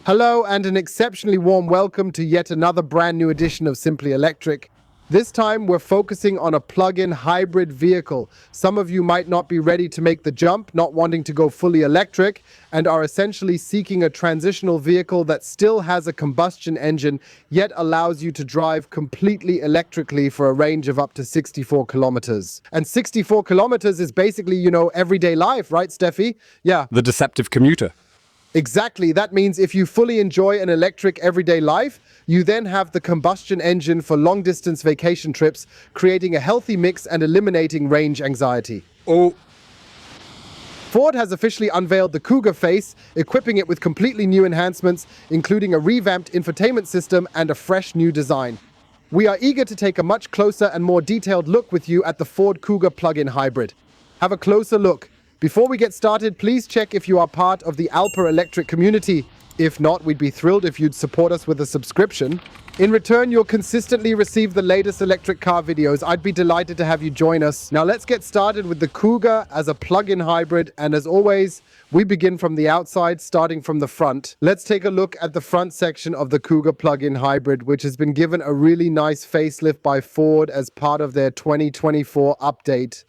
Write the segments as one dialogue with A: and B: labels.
A: Hello and an exceptionally warm welcome to yet another brand new edition of Simply Electric. This time we're focusing on a plug-in hybrid vehicle. Some of you might not be ready to make the jump, not wanting to go fully electric, and are essentially seeking a transitional vehicle that still has a combustion engine, yet allows you to drive completely electrically for a range of up to 64 kilometers. And 64 kilometers is basically, everyday life, right, Steffi? Yeah.
B: The deceptive commuter.
A: Exactly. That means if you fully enjoy an electric everyday life, you then have the combustion engine for long-distance vacation trips, creating a healthy mix and eliminating range anxiety.
B: Oh.
A: Ford has officially unveiled the Kuga Face, equipping it with completely new enhancements, including a revamped infotainment system and a fresh new design. We are eager to take a much closer and more detailed look with you at the Ford Kuga plug-in hybrid. Have a closer look. Before we get started, please check if you are part of the Alpa Electric community. If not, we'd be thrilled if you'd support us with a subscription. In return, you'll consistently receive the latest electric car videos. I'd be delighted to have you join us. Now let's get started with the Kuga as a plug-in hybrid. And as always, we begin from the outside, starting from the front. Let's take a look at the front section of the Kuga plug-in hybrid, which has been given a really nice facelift by Ford as part of their 2024 update.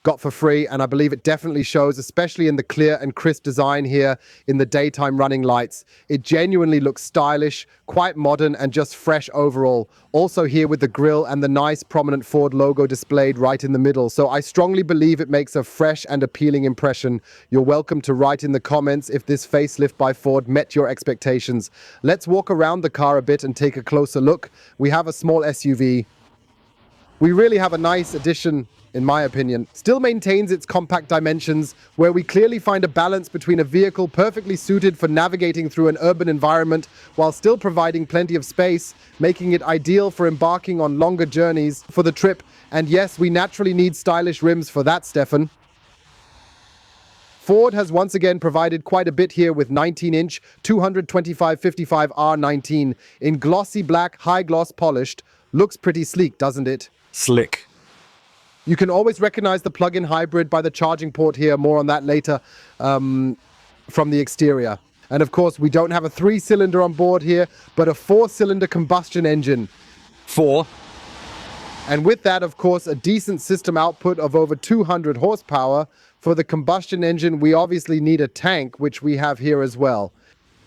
A: Got for free, and I believe it definitely shows, especially in the clear and crisp design here in the daytime running lights. It genuinely looks stylish, quite modern, and just fresh overall. Also here with the grille and the nice prominent Ford logo displayed right in the middle. So I strongly believe it makes a fresh and appealing impression. You're welcome to write in the comments if this facelift by Ford met your expectations. Let's walk around the car a bit and take a closer look. We have a small SUV. We really have a nice addition, in my opinion. Still maintains its compact dimensions, where we clearly find a balance between a vehicle perfectly suited for navigating through an urban environment while still providing plenty of space, making it ideal for embarking on longer journeys for the trip. And yes, we naturally need stylish rims for that, Stefan. Ford has once again provided quite a bit here with 19-inch 225/55 R19 in glossy black, high gloss polished. Looks pretty sleek, doesn't it?
B: Slick.
A: You can always recognize the plug-in hybrid by the charging port here. More on that later from the exterior. And of course, we don't have a 3-cylinder on board here, but a 4-cylinder combustion engine.
B: 4.
A: And with that, of course, a decent system output of over 200 horsepower. For the combustion engine, we obviously need a tank, which we have here as well.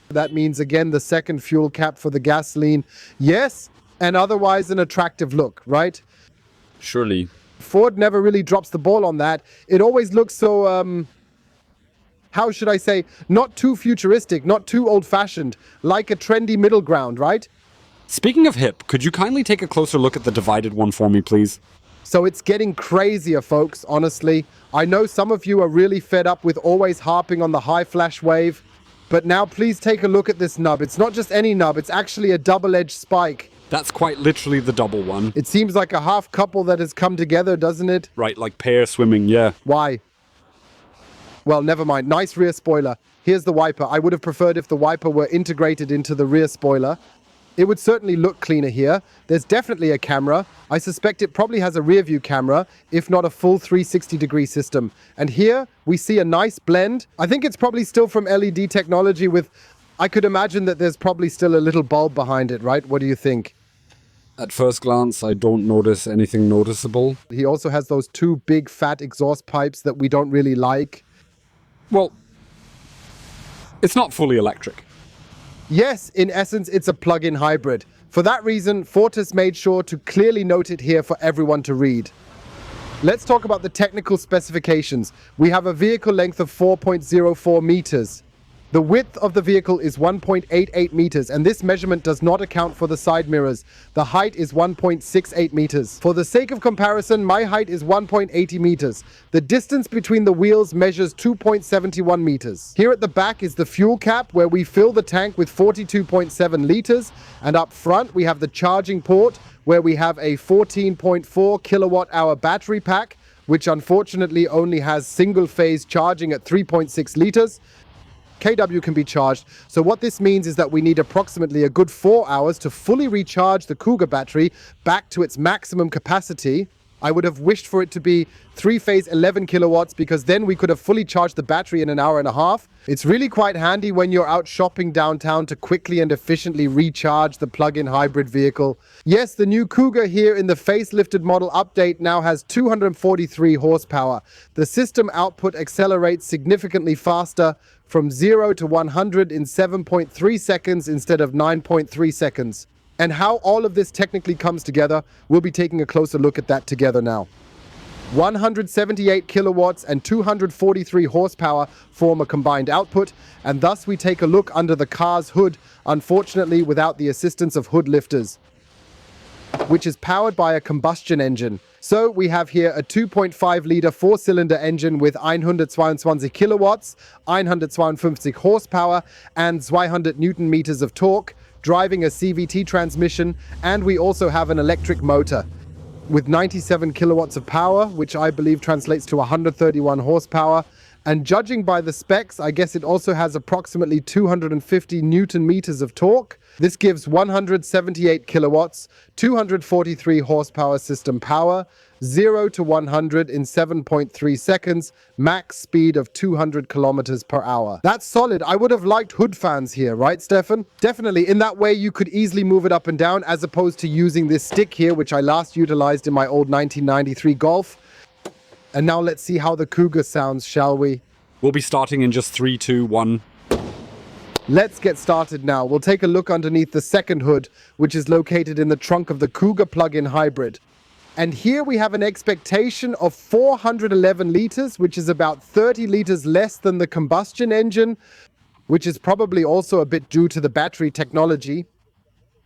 A: That means, again, the second fuel cap for the gasoline. Yes, and otherwise an attractive look, right?
B: Surely.
A: Ford never really drops the ball on that. It always looks so, how should I say, not too futuristic, not too old-fashioned, like a trendy middle ground, right?
B: Speaking of hip, could you kindly take a closer look at the divided one for me, please?
A: So it's getting crazier, folks, honestly. I know some of you are really fed up with always harping on the high flash wave, but now please take a look at this nub. It's not just any nub, it's actually a double-edged spike.
B: That's quite literally the double one.
A: It seems like a half couple that has come together, doesn't it?
B: Right, like pair swimming, yeah.
A: Why? Well, never mind. Nice rear spoiler. Here's the wiper. I would have preferred if the wiper were integrated into the rear spoiler. It would certainly look cleaner here. There's definitely a camera. I suspect it probably has a rear view camera, if not a full 360-degree system. And here we see a nice blend. I think it's probably still from LED technology with... I could imagine that there's probably still a little bulb behind it, right? What do you think?
B: At first glance, I don't notice anything noticeable.
A: He also has those 2 big fat exhaust pipes that we don't really like.
B: Well, it's not fully electric.
A: Yes, in essence, it's a plug-in hybrid. For that reason, Ford has made sure to clearly note it here for everyone to read. Let's talk about the technical specifications. We have a vehicle length of 4.04 meters. The width of the vehicle is 1.88 meters, and this measurement does not account for the side mirrors. The height is 1.68 meters. For the sake of comparison, my height is 1.80 meters. The distance between the wheels measures 2.71 meters. Here at the back is the fuel cap, where we fill the tank with 42.7 liters, and up front we have the charging port, where we have a 14.4 kilowatt-hour battery pack, which unfortunately only has single-phase charging at 3.6 liters. kW can be charged. So what this means is that we need approximately a good 4 hours to fully recharge the Kuga battery back to its maximum capacity. I would have wished for it to be three-phase 11 kilowatts because then we could have fully charged the battery in an hour and a half. It's really quite handy when you're out shopping downtown to quickly and efficiently recharge the plug-in hybrid vehicle. Yes, the new Kuga here in the facelifted model update now has 243 horsepower. The system output accelerates significantly faster, from 0 to 100 in 7.3 seconds instead of 9.3 seconds. And how all of this technically comes together, we'll be taking a closer look at that together now. 178 kilowatts and 243 horsepower form a combined output, and thus we take a look under the car's hood, unfortunately without the assistance of hood lifters, which is powered by a combustion engine. So we have here a 2.5-liter four-cylinder engine with 122 kilowatts, 152 horsepower and 200 Newton meters of torque, driving a CVT transmission, and we also have an electric motor with 97 kilowatts of power, which I believe translates to 131 horsepower. And judging by the specs, I guess it also has approximately 250 Newton meters of torque. This gives 178 kilowatts, 243 horsepower system power, 0 to 100 in 7.3 seconds, max speed of 200 kilometers per hour. That's solid. I would have liked hood fans here, right, Stefan? Definitely. In that way, you could easily move it up and down as opposed to using this stick here, which I last utilized in my old 1993 Golf. And now let's see how the Kuga sounds, shall we?
B: We'll be starting in just 3, 2, 1.
A: Let's get started now. We'll take a look underneath the second hood, which is located in the trunk of the Kuga plug-in hybrid. And here we have an expectation of 411 liters, which is about 30 liters less than the combustion engine, which is probably also a bit due to the battery technology.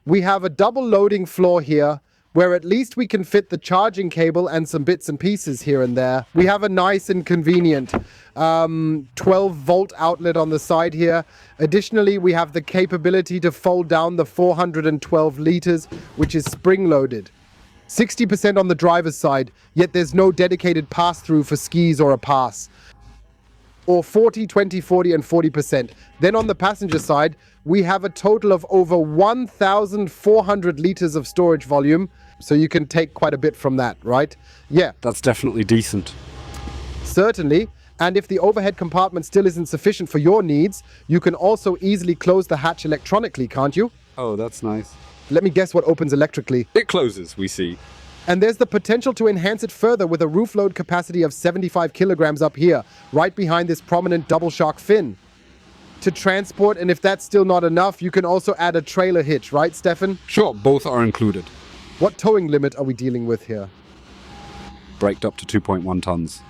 A: We have a double loading floor here, where at least we can fit the charging cable and some bits and pieces here and there. We have a nice and convenient 12-volt outlet on the side here. Additionally, we have the capability to fold down the 412 liters, which is spring-loaded. 60% on the driver's side, yet there's no dedicated pass-through for skis or a pass. Or 40, 20, 40, and 40%. Then on the passenger side, we have a total of over 1,400 liters of storage volume. So you can take quite a bit from that, right? Yeah.
B: That's definitely decent.
A: Certainly. And if the overhead compartment still isn't sufficient for your needs, you can also easily close the hatch electronically, can't you?
B: Oh, that's nice.
A: Let me guess what opens electrically.
B: It closes, we see.
A: And there's the potential to enhance it further with a roof load capacity of 75 kilograms up here, right behind this prominent double shark fin. To transport, and if that's still not enough, you can also add a trailer hitch, right, Stefan?
B: Sure, both are included.
A: What towing limit are we dealing with here?
B: Braked up to 2.1 tons.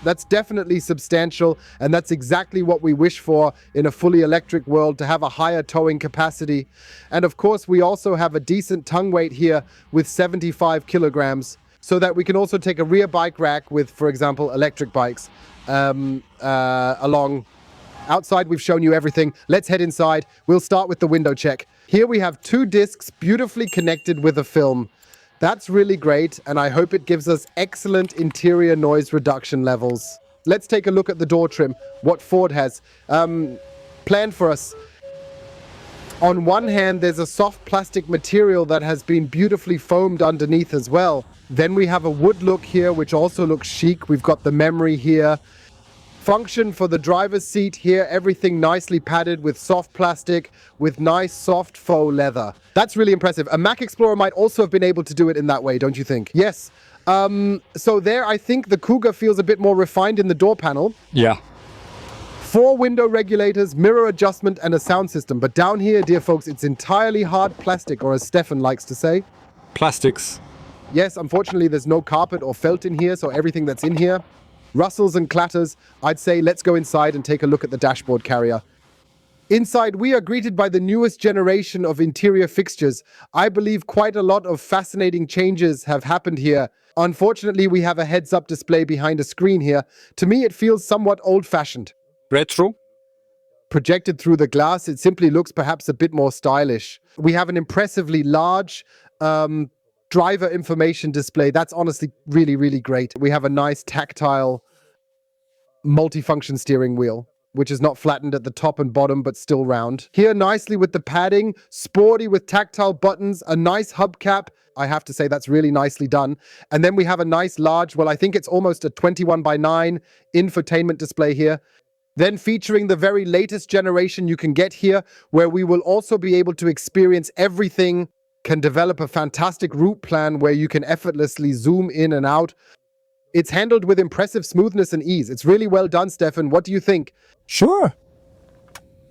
A: That's definitely substantial, and that's exactly what we wish for in a fully electric world, to have a higher towing capacity. And of course, we also have a decent tongue weight here with 75 kilograms, so that we can also take a rear bike rack with, for example, electric bikes along. Outside, we've shown you everything. Let's head inside. We'll start with the window check. Here we have 2 discs beautifully connected with a film. That's really great, and I hope it gives us excellent interior noise reduction levels. Let's take a look at the door trim, what Ford has planned for us. On one hand, there's a soft plastic material that has been beautifully foamed underneath as well. Then we have a wood look here, which also looks chic. We've got the memory here. Function for the driver's seat here, everything nicely padded with soft plastic, with nice soft faux leather. That's really impressive. A Mac Explorer might also have been able to do it in that way, don't you think? Yes. So there, I think the Kuga feels a bit more refined in the door panel.
B: Yeah.
A: 4 window regulators, mirror adjustment, and a sound system. But down here, dear folks, it's entirely hard plastic, or as Stefan likes to say.
B: Plastics.
A: Yes, unfortunately, there's no carpet or felt in here, so everything that's in here rustles and clatters. I'd say let's go inside and take a look at the dashboard carrier. Inside, we are greeted by the newest generation of interior fixtures. I believe quite a lot of fascinating changes have happened here. Unfortunately, we have a heads-up display behind a screen here. To me, it feels somewhat old-fashioned.
B: Retro.
A: Projected through the glass, it simply looks perhaps a bit more stylish. We have an impressively large driver information display. That's honestly really, really great. We have a nice tactile multifunction steering wheel. which is not flattened at the top and bottom, but still round. Here, nicely with the padding, sporty with tactile buttons, a nice hubcap. I have to say that's really nicely done. And then we have a nice large, well, I think it's almost a 21:9 infotainment display here. Then featuring the very latest generation you can get here, where we will also be able to experience everything, can develop a fantastic route plan where you can effortlessly zoom in and out. It's handled with impressive smoothness and ease. It's really well done, Stefan. What do you think?
C: Sure.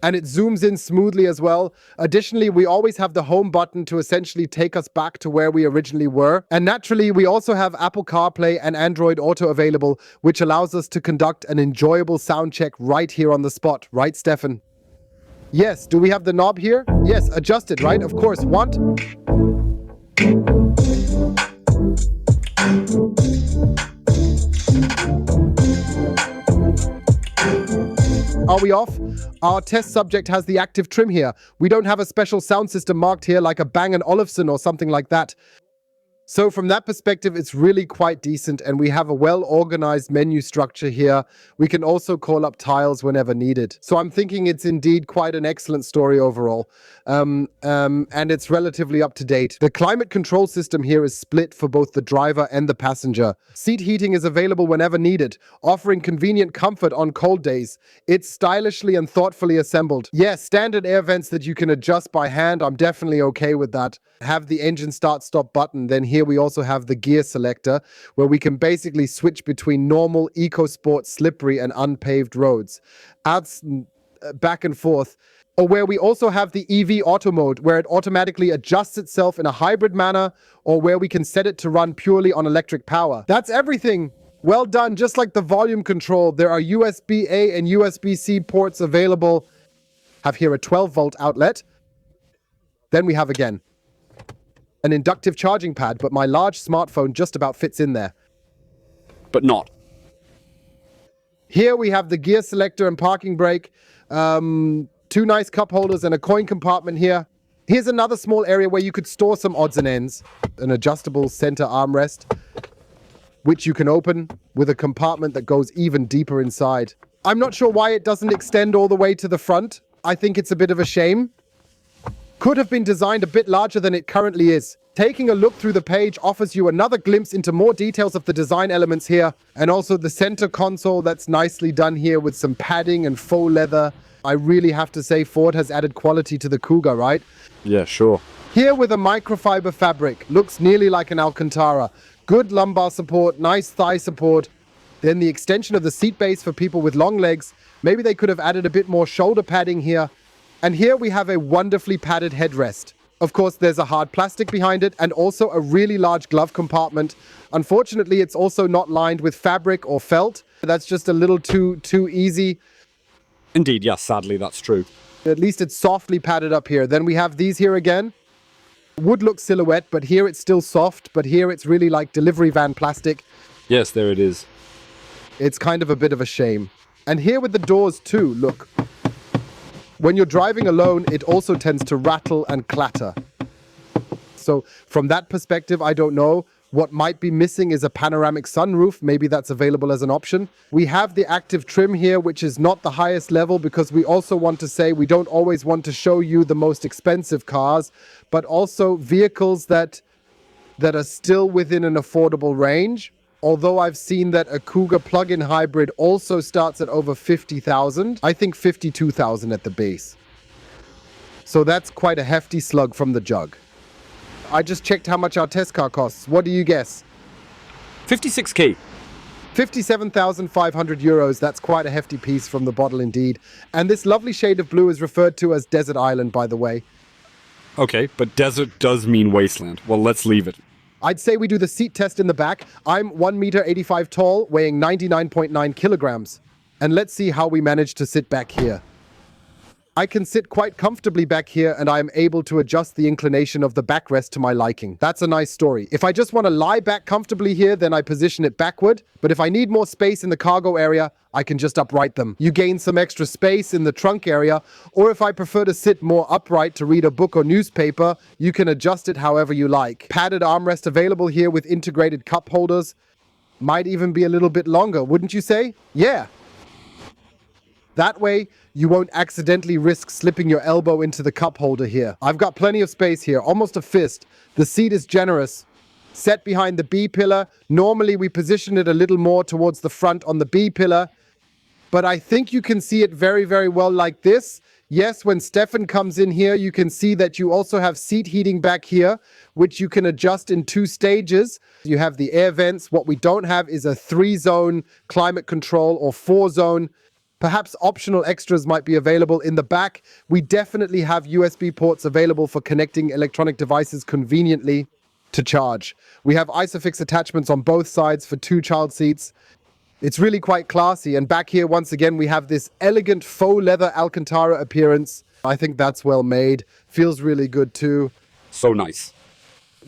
A: And it zooms in smoothly as well. Additionally, we always have the home button to essentially take us back to where we originally were. And naturally, we also have Apple CarPlay and Android Auto available, which allows us to conduct an enjoyable sound check right here on the spot. Right, Stefan? Yes. Do we have the knob here? Yes. Adjust it, right? Of course. Want? Are we off? Our test subject has the active trim here. We don't have a special sound system marked here like a Bang & Olufsen or something like that. So from that perspective, it's really quite decent, and we have a well-organized menu structure here. We can also call up tiles whenever needed. So I'm thinking it's indeed quite an excellent story overall, and it's relatively up to date. The climate control system here is split for both the driver and the passenger. Seat heating is available whenever needed, offering convenient comfort on cold days. It's stylishly and thoughtfully assembled. Yes, standard air vents that you can adjust by hand. I'm definitely okay with that. Have the engine start-stop button. Then here we also have the gear selector, where we can basically switch between normal, eco-sport, slippery and unpaved roads. Adds back and forth. Or where we also have the EV auto mode, where it automatically adjusts itself in a hybrid manner, or where we can set it to run purely on electric power. That's everything. Well done. Just like the volume control, there are USB-A and USB-C ports available. Have here a 12-volt outlet. Then we have again an inductive charging pad, but my large smartphone just about fits in there.
B: But not.
A: Here we have the gear selector and parking brake, two nice cup holders and a coin compartment here. Here's another small area where you could store some odds and ends. An adjustable center armrest, which you can open with a compartment that goes even deeper inside. I'm not sure why it doesn't extend all the way to the front. I think it's a bit of a shame. Could have been designed a bit larger than it currently is. Taking a look through the page offers you another glimpse into more details of the design elements here, and also the center console that's nicely done here with some padding and faux leather. I really have to say Ford has added quality to the Kuga, right?
B: Yeah, sure.
A: Here with a microfiber fabric, looks nearly like an Alcantara. Good lumbar support, nice thigh support. Then the extension of the seat base for people with long legs. Maybe they could have added a bit more shoulder padding here. And here we have a wonderfully padded headrest. Of course, there's a hard plastic behind it and also a really large glove compartment. Unfortunately, it's also not lined with fabric or felt. That's just a little too easy.
B: Indeed, yes, sadly, that's true.
A: At least it's softly padded up here. Then we have these here again. Would look silhouette, but here it's still soft. But here it's really like delivery van plastic.
B: Yes, there it is.
A: It's kind of a bit of a shame. And here with the doors too, look. When you're driving alone, it also tends to rattle and clatter. So from that perspective, I don't know. What might be missing is a panoramic sunroof. Maybe that's available as an option. We have the active trim here, which is not the highest level, because we also want to say we don't always want to show you the most expensive cars, but also vehicles that are still within an affordable range. Although I've seen that a Kuga plug-in hybrid also starts at over 50,000. I think 52,000 at the base. So that's quite a hefty slug from the jug. I just checked how much our test car costs. What do you guess?
B: 56k.
A: 57,500 euros. That's quite a hefty piece from the bottle indeed. And this lovely shade of blue is referred to as Desert Island, by the way.
B: Okay, but desert does mean wasteland. Well, let's leave it.
A: I'd say we do the seat test in the back. I'm 1 meter 85 tall, weighing 99.9 kilograms. And let's see how we manage to sit back here. I can sit quite comfortably back here, and I am able to adjust the inclination of the backrest to my liking. That's a nice story. If I just want to lie back comfortably here, then I position it backward. But if I need more space in the cargo area, I can just upright them. You gain some extra space in the trunk area, or if I prefer to sit more upright to read a book or newspaper, you can adjust it however you like. Padded armrest available here with integrated cup holders. Might even be a little bit longer, wouldn't you say? Yeah. That way, you won't accidentally risk slipping your elbow into the cup holder here. I've got plenty of space here, almost a fist. The seat is generous. Set behind the B pillar. Normally, we position it a little more towards the front on the B pillar, but I think you can see it very, very well like this. Yes, when Stefan comes in here, you can see that you also have seat heating back here, which you can adjust in 2 stages. You have the air vents. What we don't have is a 3-zone climate control or 4-zone. Perhaps optional extras might be available in the back. We definitely have USB ports available for connecting electronic devices conveniently to charge. We have Isofix attachments on both sides for 2 child seats. It's really quite classy. And back here, once again, we have this elegant faux leather Alcantara appearance. I think that's well made. Feels really good too.
B: So nice.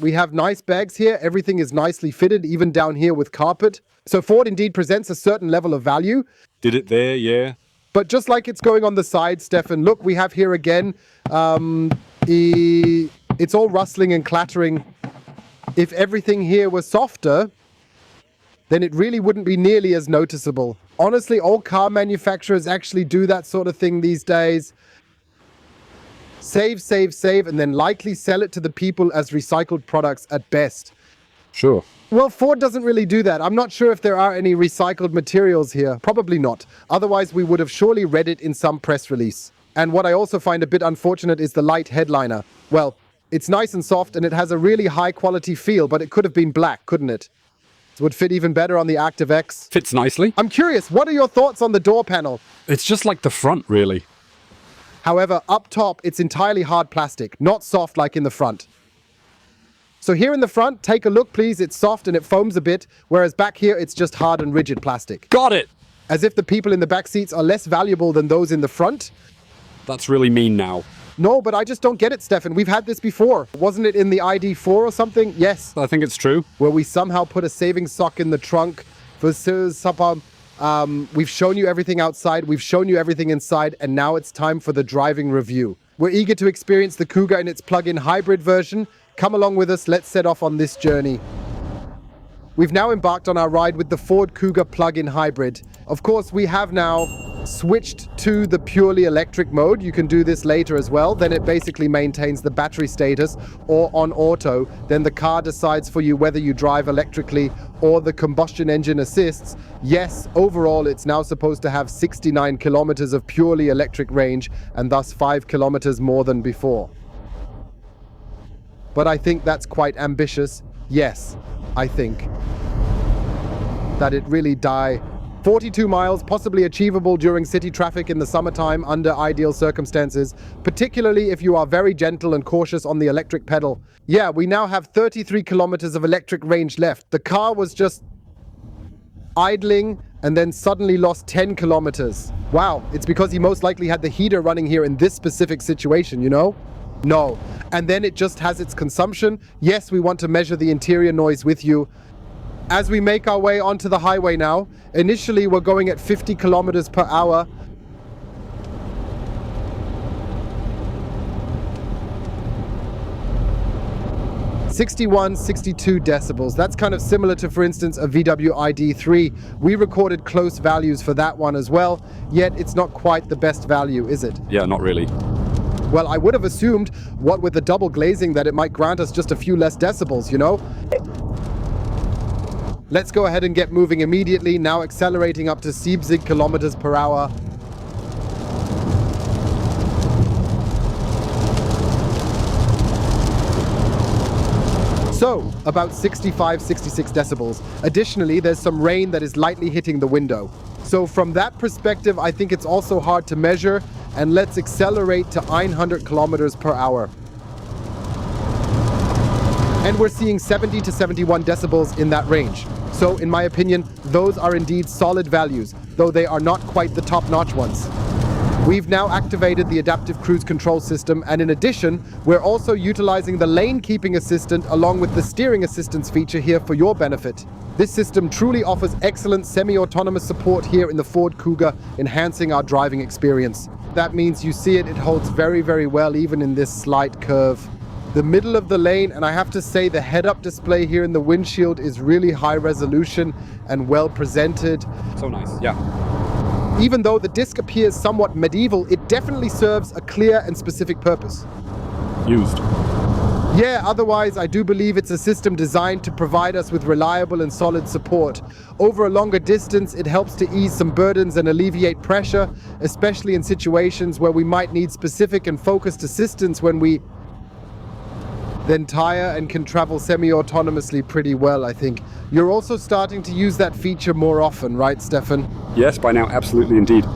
A: We have nice bags here. Everything is nicely fitted, even down here with carpet. So Ford indeed presents a certain level of value.
B: Did it there, yeah.
A: But just like it's going on the side, Stefan, look, we have here again, it's all rustling and clattering. If everything here was softer, then it really wouldn't be nearly as noticeable. Honestly, all car manufacturers actually do that sort of thing these days. Save, save, save, and then likely sell it to the people as recycled products at best.
B: Sure.
A: Well, Ford doesn't really do that. I'm not sure if there are any recycled materials here. Probably not. Otherwise, we would have surely read it in some press release. And what I also find a bit unfortunate is the light headliner. Well, it's nice and soft and it has a really high quality feel, but it could have been black, couldn't it? It would fit even better on the Active X.
B: Fits nicely.
A: I'm curious, what are your thoughts on the door panel?
B: It's just like the front, really.
A: However, up top, it's entirely hard plastic, not soft like in the front. So here in the front, take a look, please. It's soft and it foams a bit, whereas back here, it's just hard and rigid plastic.
B: Got it!
A: As if the people in the back seats are less valuable than those in the front.
B: That's really mean now.
A: No, but I just don't get it, Stefan. We've had this before. Wasn't it in the ID4 or something? Yes.
B: I think it's true.
A: Where we somehow put a saving sock in the trunk for we've shown you everything outside, we've shown you everything inside, and now it's time for the driving review. We're eager to experience the Kuga in its plug-in hybrid version. Come along with us, let's set off on this journey. We've now embarked on our ride with the Ford Kuga plug-in hybrid. Of course, we have now switched to the purely electric mode. You can do this later as well. Then it basically maintains the battery status or on auto. Then the car decides for you whether you drive electrically or the combustion engine assists. Yes, overall, it's now supposed to have 69 kilometers of purely electric range and thus 5 kilometers more than before. But I think that's quite ambitious. Yes, I think that it really 42 miles, possibly achievable during city traffic in the summertime under ideal circumstances, particularly if you are very gentle and cautious on the electric pedal. Yeah, we now have 33 kilometers of electric range left. The car was just idling and then suddenly lost 10 kilometers. Wow, it's because he most likely had the heater running here in this specific situation, you know? No. And then it just has its consumption. Yes, we want to measure the interior noise with you. As we make our way onto the highway now, initially we're going at 50 kilometers per hour. (61, 62 decibels. That's kind of similar to, for instance, a VW ID3. We recorded close values for that one as well, yet it's not quite the best value, is it?
B: Yeah, not really.
A: Well, I would have assumed, what with the double glazing, that it might grant us just a few less decibels, you know? Let's go ahead and get moving immediately, now accelerating up to 70 kilometers per hour. So, about 65, 66 decibels. Additionally, there's some rain that is lightly hitting the window. So from that perspective, I think it's also hard to measure, and let's accelerate to 900 kilometers per hour. And we're seeing 70 to 71 decibels in that range. So in my opinion, those are indeed solid values, though they are not quite the top-notch ones. We've now activated the adaptive cruise control system, and in addition, we're also utilizing the lane keeping assistant along with the steering assistance feature here for your benefit. This system truly offers excellent semi-autonomous support here in the Ford Kuga, enhancing our driving experience. That means you see it holds very, very well even in this slight curve. The middle of the lane, and I have to say the head-up display here in the windshield is really high resolution and well presented.
B: So nice, yeah.
A: Even though the disc appears somewhat medieval, it definitely serves a clear and specific purpose.
B: Used.
A: Yeah, otherwise I do believe it's a system designed to provide us with reliable and solid support. Over a longer distance, it helps to ease some burdens and alleviate pressure, especially in situations where we might need specific and focused assistance when we then tire and can travel semi-autonomously pretty well, I think. You're also starting to use that feature more often, right, Stefan?
B: Yes, by now, absolutely indeed.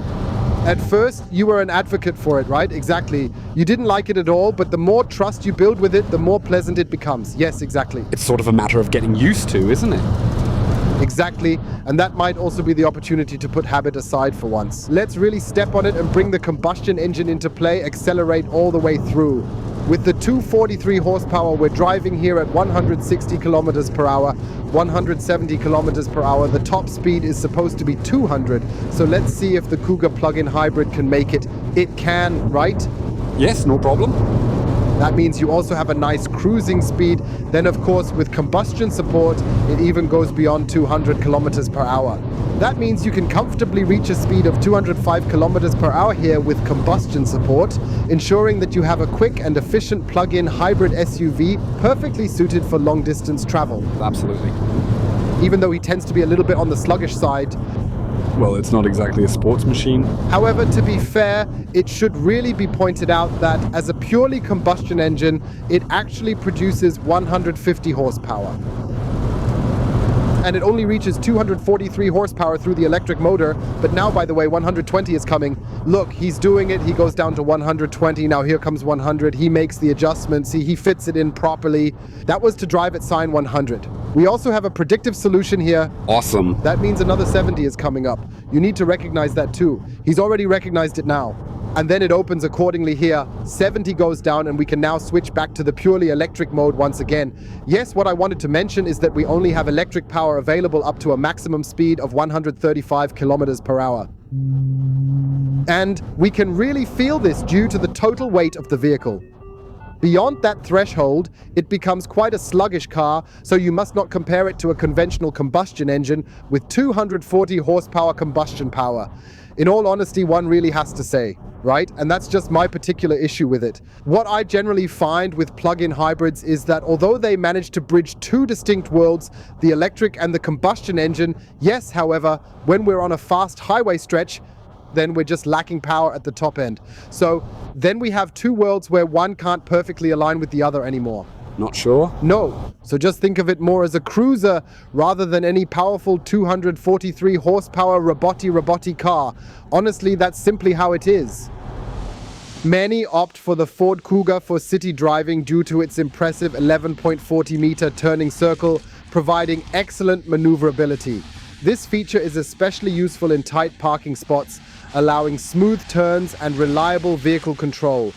A: At first, you were an advocate for it, right? Exactly. You didn't like it at all, but the more trust you build with it, the more pleasant it becomes. Yes, exactly.
B: It's sort of a matter of getting used to, isn't it?
A: Exactly, and that might also be the opportunity to put habit aside for once. Let's really step on it and bring the combustion engine into play, accelerate all the way through. With the 243 horsepower, we're driving here at 160 kilometers per hour, 170 kilometers per hour. The top speed is supposed to be 200, so let's see if the Kuga plug-in hybrid can make it. It can, right?
B: Yes, no problem.
A: That means you also have a nice cruising speed. Then, of course, with combustion support, it even goes beyond 200 kilometers per hour. That means you can comfortably reach a speed of 205 kilometers per hour here with combustion support, ensuring that you have a quick and efficient plug-in hybrid SUV perfectly suited for long-distance travel.
B: Absolutely.
A: Even though he tends to be a little bit on the sluggish side.
B: Well, it's not exactly a sports machine.
A: However, to be fair, it should really be pointed out that as a purely combustion engine, it actually produces 150 horsepower. And it only reaches 243 horsepower through the electric motor, but now, by the way, 120 is coming. Look, he's doing it, he goes down to 120, now here comes 100, he makes the adjustment, see, he fits it in properly. That was to drive at sign 100. We also have a predictive solution here.
B: Awesome.
A: That means another 70 is coming up. You need to recognize that too. He's already recognized it now. And then it opens accordingly here. 70 goes down and we can now switch back to the purely electric mode once again. Yes, what I wanted to mention is that we only have electric power available up to a maximum speed of 135 kilometers per hour. And we can really feel this due to the total weight of the vehicle. Beyond that threshold, it becomes quite a sluggish car, so you must not compare it to a conventional combustion engine with 240 horsepower combustion power. In all honesty, one really has to say, right? And that's just my particular issue with it. What I generally find with plug-in hybrids is that although they manage to bridge two distinct worlds, the electric and the combustion engine, yes, however, when we're on a fast highway stretch, then we're just lacking power at the top end. So then we have two worlds where one can't perfectly align with the other anymore.
B: Not sure?
A: No. So just think of it more as a cruiser rather than any powerful 243 horsepower roboty car. Honestly, that's simply how it is. Many opt for the Ford Kuga for city driving due to its impressive 11.40 meter turning circle, providing excellent maneuverability. This feature is especially useful in tight parking spots, allowing smooth turns and reliable vehicle control.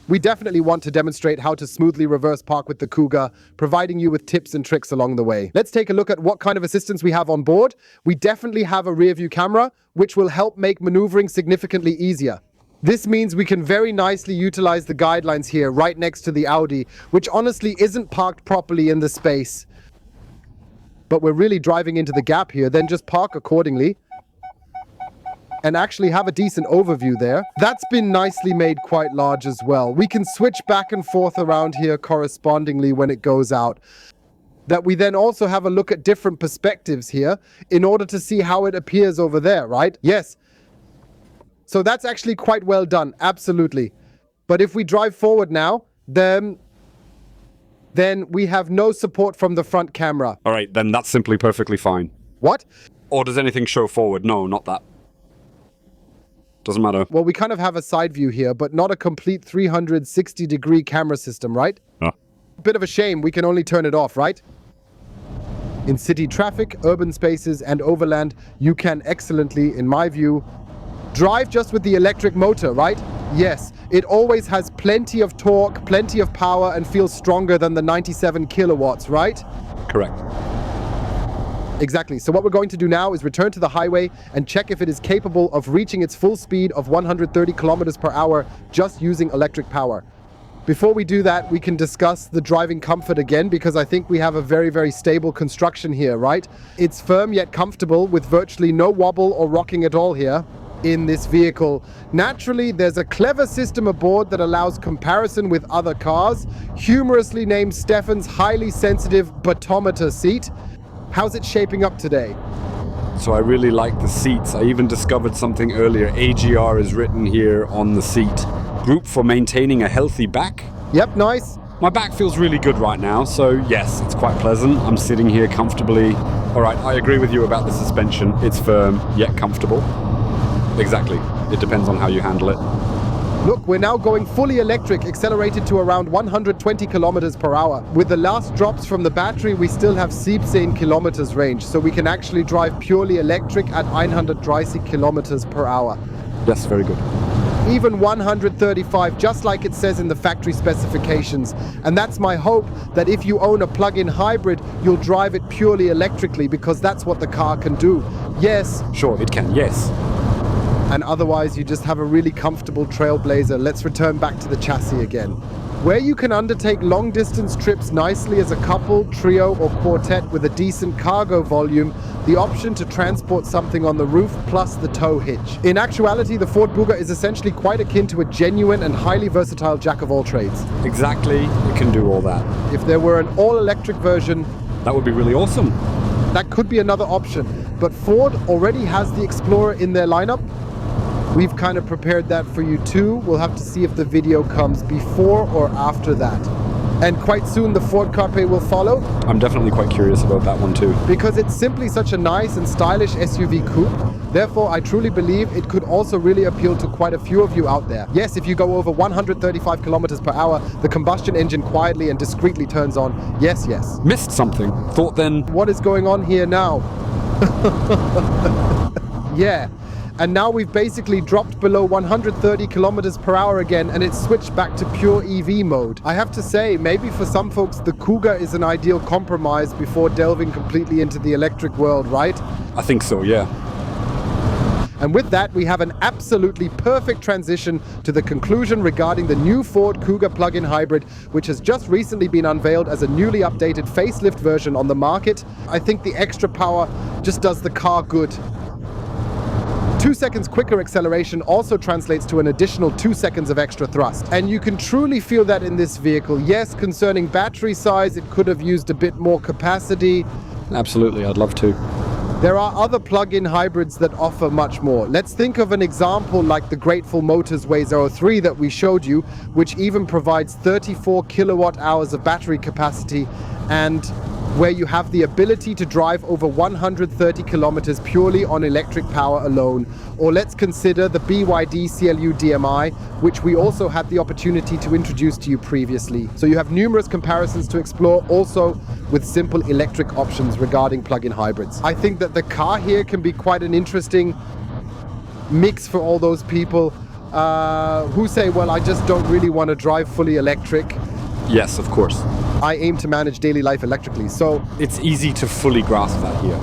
A: We definitely want to demonstrate how to smoothly reverse park with the Kuga, providing you with tips and tricks along the way. Let's take a look at what kind of assistance we have on board. We definitely have a rear view camera, which will help make maneuvering significantly easier. This means we can very nicely utilize the guidelines here right next to the Audi, which honestly isn't parked properly in the space. But we're really driving into the gap here, then just park accordingly and actually have a decent overview there. That's been nicely made quite large as well. We can switch back and forth around here correspondingly when it goes out. That we then also have a look at different perspectives here in order to see how it appears over there, right? Yes. So that's actually quite well done, absolutely. But if we drive forward now, then we have no support from the front camera.
B: All right, then that's simply perfectly fine.
A: What?
B: Or does anything show forward? No, not that. Doesn't matter.
A: Well, we kind of have a side view here, but not a complete 360-degree camera system, right?
B: Huh.
A: Bit of a shame, we can only turn it off, right? In city traffic, urban spaces, and overland, you can excellently, in my view, drive just with the electric motor, right? Yes, it always has plenty of torque, plenty of power, and feels stronger than the 97 kilowatts, right?
B: Correct.
A: Exactly. So what we're going to do now is return to the highway and check if it is capable of reaching its full speed of 130 kilometers per hour just using electric power. Before we do that, we can discuss the driving comfort again, because I think we have a very, very stable construction here, right? It's firm yet comfortable with virtually no wobble or rocking at all here. in this vehicle. Naturally, there's a clever system aboard that allows comparison with other cars, humorously named Stefan's highly sensitive batometer seat. How's it shaping up today?
B: So I really like the seats. I even discovered something earlier. AGR is written here on the seat. Group for maintaining a healthy back.
A: Yep, nice.
B: My back feels really good right now, so yes, it's quite pleasant. I'm sitting here comfortably. All right, I agree with you about the suspension. It's firm, yet comfortable. Exactly. It depends on how you handle it.
A: Look, we're now going fully electric, accelerated to around 120 kilometers per hour. With the last drops from the battery, we still have 17 kilometers range, so we can actually drive purely electric at 130 kilometers per hour.
B: Yes, very good.
A: Even 135, just like it says in the factory specifications. And that's my hope, that if you own a plug-in hybrid, you'll drive it purely electrically, because that's what the car can do. Yes.
B: Sure, it can, yes.
A: And otherwise you just have a really comfortable Trailblazer. Let's return back to the chassis again. Where you can undertake long distance trips nicely as a couple, trio or quartet with a decent cargo volume, the option to transport something on the roof plus the tow hitch. In actuality, the Ford Kuga is essentially quite akin to a genuine and highly versatile jack of all trades.
B: Exactly, it can do all that.
A: If there were an all-electric version,
B: that would be really awesome.
A: That could be another option. But Ford already has the Explorer in their lineup. We've kind of prepared that for you too. We'll have to see if the video comes before or after that. And quite soon the Ford Kuga PHEV will follow.
B: I'm definitely quite curious about that one too.
A: Because it's simply such a nice and stylish SUV coupe. Therefore, I truly believe it could also really appeal to quite a few of you out there. Yes, if you go over 135 kilometers per hour, the combustion engine quietly and discreetly turns on. Yes, yes.
B: Missed something. Thought then...
A: What is going on here now? Yeah. And now we've basically dropped below 130 kilometers per hour again, and it's switched back to pure EV mode. I have to say, maybe for some folks, the Kuga is an ideal compromise before delving completely into the electric world, right?
B: I think so, yeah.
A: And with that, we have an absolutely perfect transition to the conclusion regarding the new Ford Kuga plug-in hybrid, which has just recently been unveiled as a newly updated facelift version on the market. I think the extra power just does the car good. 2 seconds quicker acceleration also translates to an additional 2 seconds of extra thrust. And you can truly feel that in this vehicle. Yes, concerning battery size, it could have used a bit more capacity.
B: Absolutely, I'd love to.
A: There are other plug-in hybrids that offer much more. Let's think of an example like the Grateful Motors Way 03 that we showed you, which even provides 34 kilowatt hours of battery capacity, and where you have the ability to drive over 130 kilometers purely on electric power alone. Or let's consider the BYD CLU DMI, which we also had the opportunity to introduce to you previously. So you have numerous comparisons to explore, also with simple electric options regarding plug-in hybrids. I think that the car here can be quite an interesting mix for all those people who say, well, I just don't really want to drive fully electric.
B: Yes, of course.
A: I aim to manage daily life electrically, so
B: it's easy to fully grasp that here.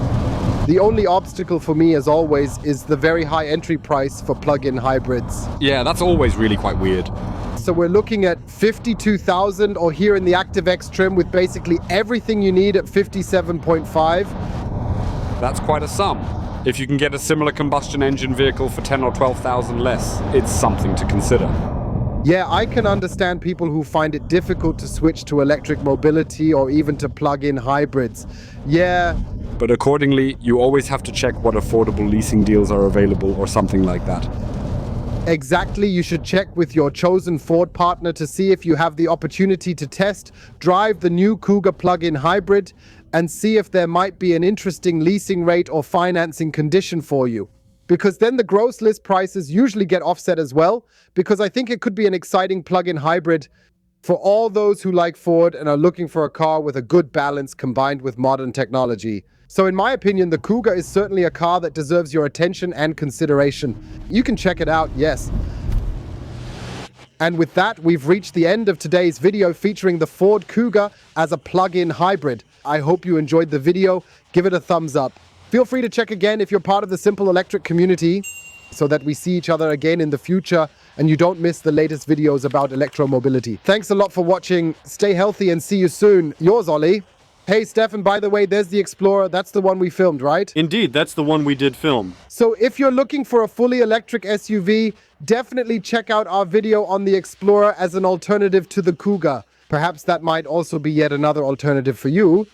A: The only obstacle for me, as always, is the very high entry price for plug-in hybrids.
B: Yeah, that's always really quite weird.
A: So we're looking at 52,000, or here in the ActiveX trim with basically everything you need at 57.5.
B: That's quite a sum. If you can get a similar combustion engine vehicle for 10 or 12,000 less, it's something to consider.
A: Yeah, I can understand people who find it difficult to switch to electric mobility or even to plug-in hybrids. Yeah.
B: But accordingly, you always have to check what affordable leasing deals are available or something like that.
A: Exactly, you should check with your chosen Ford partner to see if you have the opportunity to test drive the new Kuga plug-in hybrid and see if there might be an interesting leasing rate or financing condition for you. Because then the gross list prices usually get offset as well, because I think it could be an exciting plug-in hybrid for all those who like Ford and are looking for a car with a good balance combined with modern technology. So in my opinion, the Kuga is certainly a car that deserves your attention and consideration. You can check it out, yes. And with that, we've reached the end of today's video featuring the Ford Kuga as a plug-in hybrid. I hope you enjoyed the video. Give it a thumbs up. Feel free to check again if you're part of the Simple Electric community so that we see each other again in the future and you don't miss the latest videos about electromobility. Thanks a lot for watching. Stay healthy and see you soon. Yours, Ollie. Hey, Stefan, by the way, there's the Explorer. That's the one we filmed, right?
C: Indeed, that's the one we did film.
A: So if you're looking for a fully electric SUV, definitely check out our video on the Explorer as an alternative to the Kuga. Perhaps that might also be yet another alternative for you.